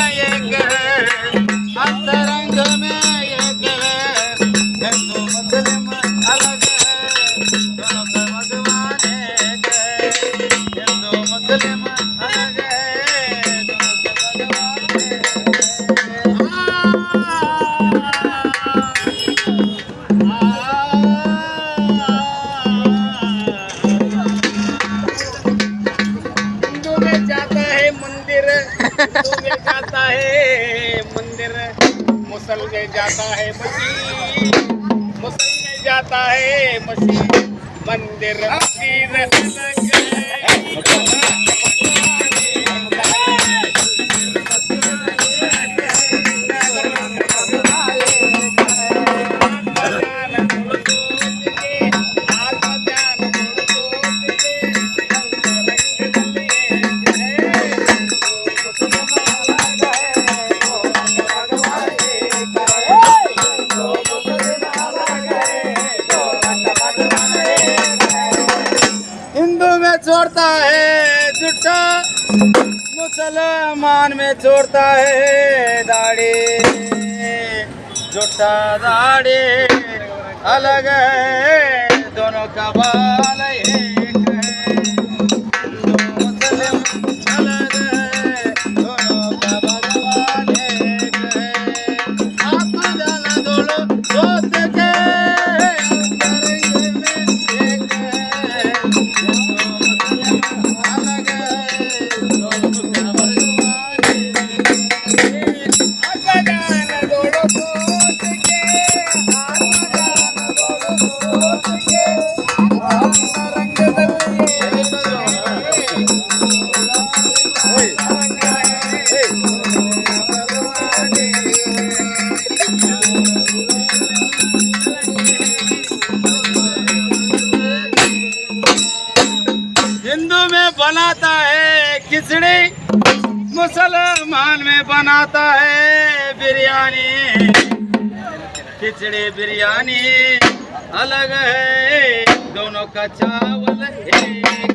एक है, अंतरंग में एक है, हिंदू मुस्लिम अलग है, दोनों का भगवान एक है, हिंदू मुस्लिम अलग है, दोनों का भगवान जाता है मंदिर, मुसल में जाता है मसीह, मुसल में जाता है मसीह, मंदिर मस्जिद अलग है। छोड़ता है झूठा, मुसलमान में छोड़ता है दाढ़ी, झूठा दाढ़ी अलग है, दोनों का बाल एक है, हिंदू मुस्लिम अलग है, दोनों का भगवान एक है, आत्मा जाना दोनों सोच के हिंदू में बनाता है खिचड़ी, मुसलमान में बनाता है बिरयानी, खिचड़ी बिरयानी अलग है, दोनों का चावल एक